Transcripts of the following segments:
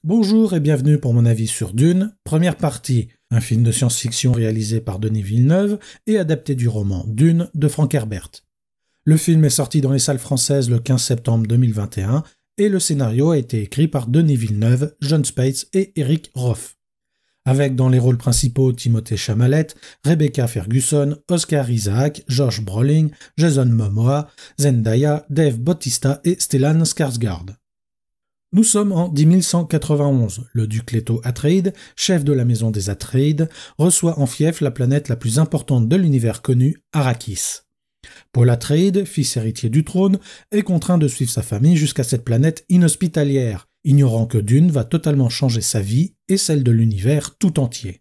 Bonjour et bienvenue pour mon avis sur Dune, première partie, un film de science-fiction réalisé par Denis Villeneuve et adapté du roman Dune de Frank Herbert. Le film est sorti dans les salles françaises le 15 septembre 2021 et le scénario a été écrit par Denis Villeneuve, Jon Spaihts et Eric Roth. Avec dans les rôles principaux Timothée Chalamet, Rebecca Ferguson, Oscar Isaac, Josh Brolin, Jason Momoa, Zendaya, Dave Bautista et Stellan Skarsgård. Nous sommes en 10191. Le duc Leto Atreides, chef de la maison des Atreides, reçoit en fief la planète la plus importante de l'univers connu, Arrakis. Paul Atreides, fils héritier du trône, est contraint de suivre sa famille jusqu'à cette planète inhospitalière, ignorant que Dune va totalement changer sa vie et celle de l'univers tout entier.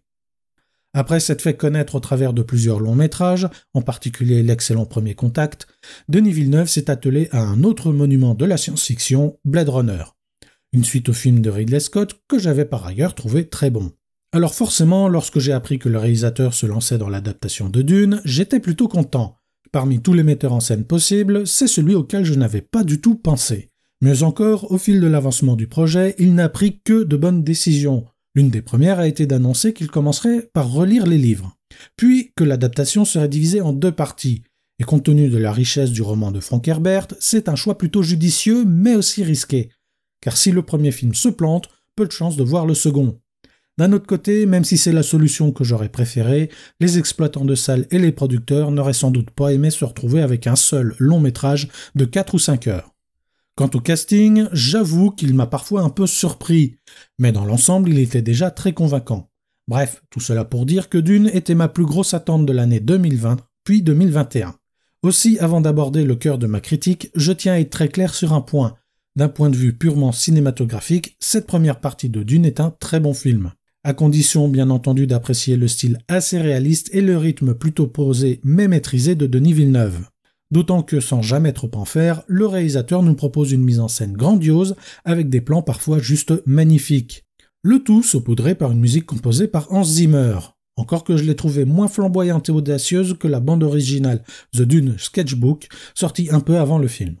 Après s'être fait connaître au travers de plusieurs longs métrages, en particulier l'excellent Premier Contact, Denis Villeneuve s'est attelé à un autre monument de la science-fiction, Blade Runner. Une suite au film de Ridley Scott que j'avais par ailleurs trouvé très bon. Alors forcément, lorsque j'ai appris que le réalisateur se lançait dans l'adaptation de Dune, j'étais plutôt content. Parmi tous les metteurs en scène possibles, c'est celui auquel je n'avais pas du tout pensé. Mieux encore, au fil de l'avancement du projet, il n'a pris que de bonnes décisions. L'une des premières a été d'annoncer qu'il commencerait par relire les livres, puis que l'adaptation serait divisée en deux parties. Et compte tenu de la richesse du roman de Frank Herbert, c'est un choix plutôt judicieux mais aussi risqué. Car si le premier film se plante, peu de chance de voir le second. D'un autre côté, même si c'est la solution que j'aurais préférée, les exploitants de salles et les producteurs n'auraient sans doute pas aimé se retrouver avec un seul long métrage de 4 ou 5 heures. Quant au casting, j'avoue qu'il m'a parfois un peu surpris, mais dans l'ensemble il était déjà très convaincant. Bref, tout cela pour dire que Dune était ma plus grosse attente de l'année 2020, puis 2021. Aussi, avant d'aborder le cœur de ma critique, je tiens à être très clair sur un point. D'un point de vue purement cinématographique, cette première partie de Dune est un très bon film. À condition bien entendu d'apprécier le style assez réaliste et le rythme plutôt posé mais maîtrisé de Denis Villeneuve. D'autant que sans jamais trop en faire, le réalisateur nous propose une mise en scène grandiose avec des plans parfois juste magnifiques. Le tout saupoudré par une musique composée par Hans Zimmer. Encore que je l'ai trouvée moins flamboyante et audacieuse que la bande originale The Dune Sketchbook, sortie un peu avant le film.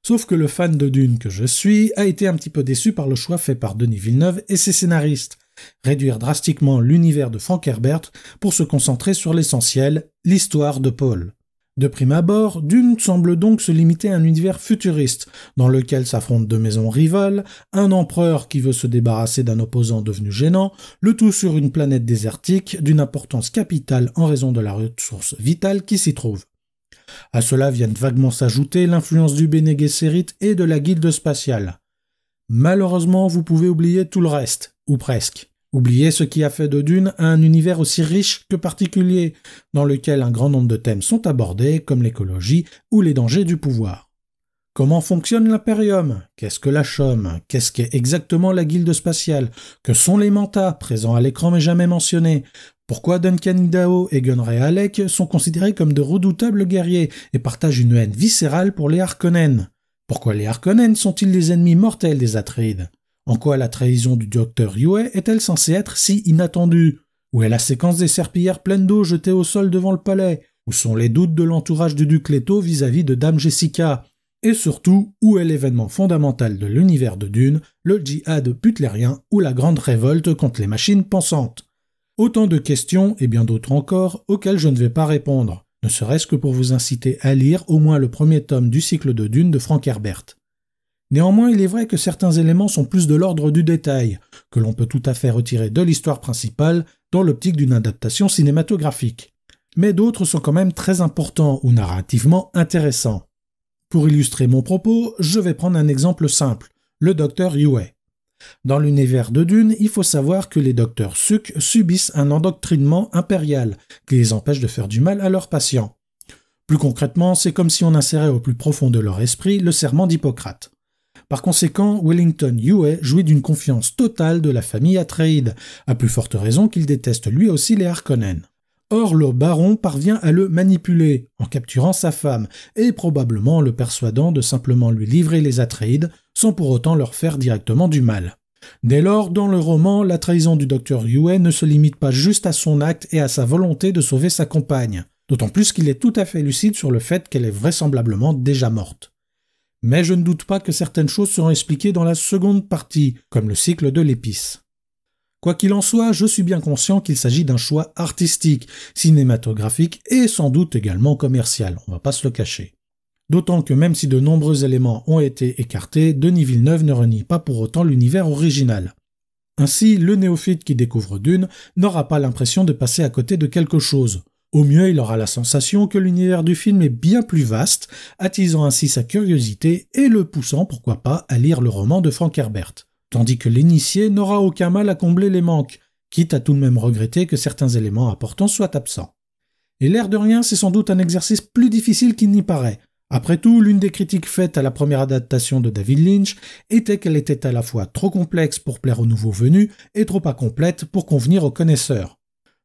Sauf que le fan de Dune que je suis a été un petit peu déçu par le choix fait par Denis Villeneuve et ses scénaristes, réduire drastiquement l'univers de Frank Herbert pour se concentrer sur l'essentiel, l'histoire de Paul. De prime abord, Dune semble donc se limiter à un univers futuriste, dans lequel s'affrontent deux maisons rivales, un empereur qui veut se débarrasser d'un opposant devenu gênant, le tout sur une planète désertique d'une importance capitale en raison de la ressource vitale qui s'y trouve. À cela viennent vaguement s'ajouter l'influence du Bene Gesserit et de la guilde spatiale. Malheureusement, vous pouvez oublier tout le reste, ou presque. Oubliez ce qui a fait de Dune un univers aussi riche que particulier, dans lequel un grand nombre de thèmes sont abordés, comme l'écologie ou les dangers du pouvoir. Comment fonctionne l'Imperium? Qu'est-ce que la Chaume? Qu'est-ce qu'est exactement la guilde spatiale? Que sont les Mantas, présents à l'écran mais jamais mentionnés? Pourquoi Duncan Idaho et Gunray Halleck sont considérés comme de redoutables guerriers et partagent une haine viscérale pour les Harkonnen? Pourquoi les Harkonnen sont-ils les ennemis mortels des Atreides? En quoi la trahison du docteur Yue est-elle censée être si inattendue? Où est la séquence des serpillères pleines d'eau jetées au sol devant le palais? Où sont les doutes de l'entourage du duc Leto vis-à-vis de Dame Jessica? Et surtout, où est l'événement fondamental de l'univers de Dune, le djihad butlérien ou la grande révolte contre les machines pensantes? Autant de questions, et bien d'autres encore, auxquelles je ne vais pas répondre, ne serait-ce que pour vous inciter à lire au moins le premier tome du cycle de Dune de Frank Herbert. Néanmoins, il est vrai que certains éléments sont plus de l'ordre du détail, que l'on peut tout à fait retirer de l'histoire principale dans l'optique d'une adaptation cinématographique. Mais d'autres sont quand même très importants ou narrativement intéressants. Pour illustrer mon propos, je vais prendre un exemple simple, le docteur Yue. Dans l'univers de Dune, il faut savoir que les docteurs Suk subissent un endoctrinement impérial qui les empêche de faire du mal à leurs patients. Plus concrètement, c'est comme si on insérait au plus profond de leur esprit le serment d'Hippocrate. Par conséquent, Wellington Yue jouit d'une confiance totale de la famille Atreides, à plus forte raison qu'il déteste lui aussi les Harkonnen. Or, le baron parvient à le manipuler, en capturant sa femme, et probablement en le persuadant de simplement lui livrer les Atreides, sans pour autant leur faire directement du mal. Dès lors, dans le roman, la trahison du docteur Yue ne se limite pas juste à son acte et à sa volonté de sauver sa compagne, d'autant plus qu'il est tout à fait lucide sur le fait qu'elle est vraisemblablement déjà morte. Mais je ne doute pas que certaines choses seront expliquées dans la seconde partie, comme le cycle de l'épice. Quoi qu'il en soit, je suis bien conscient qu'il s'agit d'un choix artistique, cinématographique et sans doute également commercial, on va pas se le cacher. D'autant que même si de nombreux éléments ont été écartés, Denis Villeneuve ne renie pas pour autant l'univers original. Ainsi, le néophyte qui découvre Dune n'aura pas l'impression de passer à côté de quelque chose. Au mieux, il aura la sensation que l'univers du film est bien plus vaste, attisant ainsi sa curiosité et le poussant, pourquoi pas, à lire le roman de Frank Herbert. Tandis que l'initié n'aura aucun mal à combler les manques, quitte à tout de même regretter que certains éléments importants soient absents. Et l'air de rien, c'est sans doute un exercice plus difficile qu'il n'y paraît. Après tout, l'une des critiques faites à la première adaptation de David Lynch était qu'elle était à la fois trop complexe pour plaire aux nouveaux venus et trop incomplète pour convenir aux connaisseurs.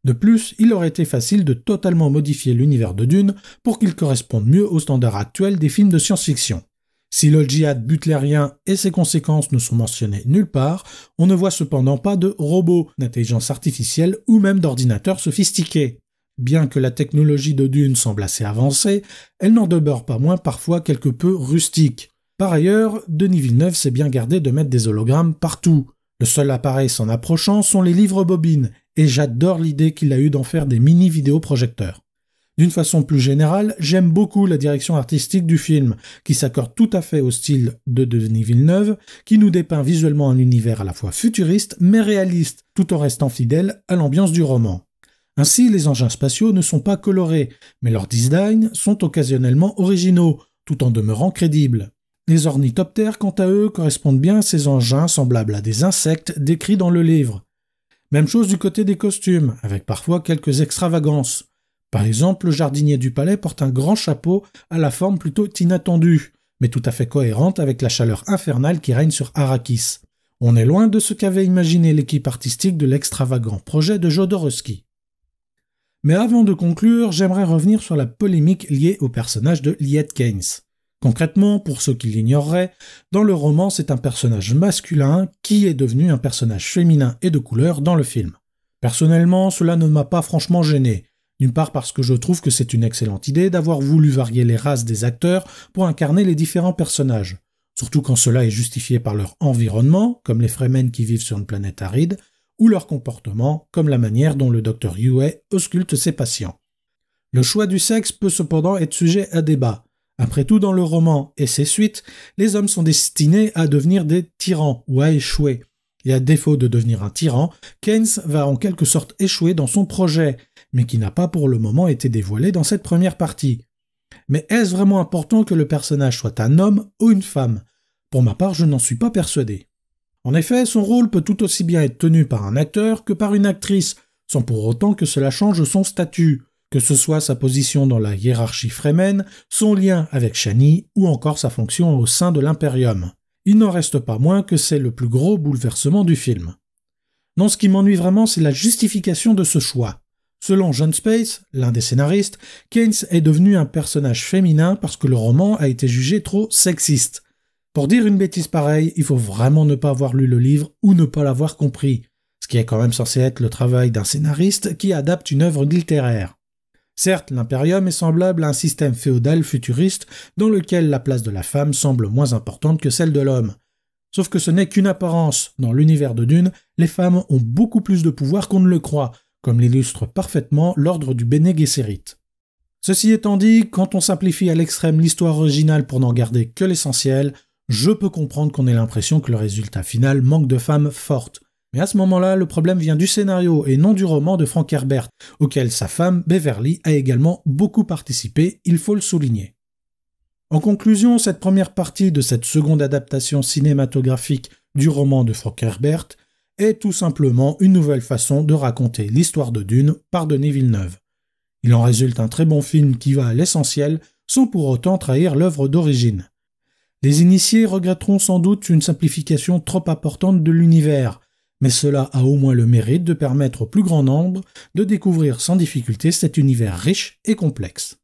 De plus, il aurait été facile de totalement modifier l'univers de Dune pour qu'il corresponde mieux aux standards actuels des films de science-fiction. Si le djihad butlérien et ses conséquences ne sont mentionnés nulle part, on ne voit cependant pas de robots, d'intelligence artificielle ou même d'ordinateurs sophistiqués. Bien que la technologie de Dune semble assez avancée, elle n'en demeure pas moins parfois quelque peu rustique. Par ailleurs, Denis Villeneuve s'est bien gardé de mettre des hologrammes partout. Le seul appareil s'en approchant sont les livres-bobines, et j'adore l'idée qu'il a eue d'en faire des mini-vidéoprojecteurs. D'une façon plus générale, j'aime beaucoup la direction artistique du film, qui s'accorde tout à fait au style de Denis Villeneuve, qui nous dépeint visuellement un univers à la fois futuriste mais réaliste, tout en restant fidèle à l'ambiance du roman. Ainsi, les engins spatiaux ne sont pas colorés, mais leurs designs sont occasionnellement originaux, tout en demeurant crédibles. Les ornithoptères, quant à eux, correspondent bien à ces engins semblables à des insectes décrits dans le livre. Même chose du côté des costumes, avec parfois quelques extravagances. Par exemple, le jardinier du palais porte un grand chapeau à la forme plutôt inattendue, mais tout à fait cohérente avec la chaleur infernale qui règne sur Arrakis. On est loin de ce qu'avait imaginé l'équipe artistique de l'extravagant projet de Jodorowsky. Mais avant de conclure, j'aimerais revenir sur la polémique liée au personnage de Liet Kynes. Concrètement, pour ceux qui l'ignoreraient, dans le roman, c'est un personnage masculin qui est devenu un personnage féminin et de couleur dans le film. Personnellement, cela ne m'a pas franchement gêné. D'une part parce que je trouve que c'est une excellente idée d'avoir voulu varier les races des acteurs pour incarner les différents personnages, surtout quand cela est justifié par leur environnement, comme les Fremen qui vivent sur une planète aride, ou leur comportement, comme la manière dont le Dr Yue ausculte ses patients. Le choix du sexe peut cependant être sujet à débat. Après tout, dans le roman et ses suites, les hommes sont destinés à devenir des tyrans ou à échouer. Et à défaut de devenir un tyran, Kynes va en quelque sorte échouer dans son projet, mais qui n'a pas pour le moment été dévoilé dans cette première partie. Mais est-ce vraiment important que le personnage soit un homme ou une femme ? Pour ma part, je n'en suis pas persuadé. En effet, son rôle peut tout aussi bien être tenu par un acteur que par une actrice, sans pour autant que cela change son statut, que ce soit sa position dans la hiérarchie Fremen, son lien avec Chani ou encore sa fonction au sein de l'Imperium. Il n'en reste pas moins que c'est le plus gros bouleversement du film. Non, ce qui m'ennuie vraiment, c'est la justification de ce choix. Selon John Space, l'un des scénaristes, Kynes est devenu un personnage féminin parce que le roman a été jugé trop sexiste. Pour dire une bêtise pareille, il faut vraiment ne pas avoir lu le livre ou ne pas l'avoir compris, ce qui est quand même censé être le travail d'un scénariste qui adapte une œuvre littéraire. Certes, l'Imperium est semblable à un système féodal futuriste dans lequel la place de la femme semble moins importante que celle de l'homme. Sauf que ce n'est qu'une apparence. Dans l'univers de Dune, les femmes ont beaucoup plus de pouvoir qu'on ne le croit, comme l'illustre parfaitement l'ordre du Bene Gesserit. Ceci étant dit, quand on simplifie à l'extrême l'histoire originale pour n'en garder que l'essentiel, je peux comprendre qu'on ait l'impression que le résultat final manque de femmes fortes. Mais à ce moment-là, le problème vient du scénario et non du roman de Frank Herbert, auquel sa femme, Beverly, a également beaucoup participé, il faut le souligner. En conclusion, cette première partie de cette seconde adaptation cinématographique du roman de Frank Herbert est tout simplement une nouvelle façon de raconter l'histoire de Dune par Denis Villeneuve. Il en résulte un très bon film qui va à l'essentiel sans pour autant trahir l'œuvre d'origine. Les initiés regretteront sans doute une simplification trop importante de l'univers, mais cela a au moins le mérite de permettre au plus grand nombre de découvrir sans difficulté cet univers riche et complexe.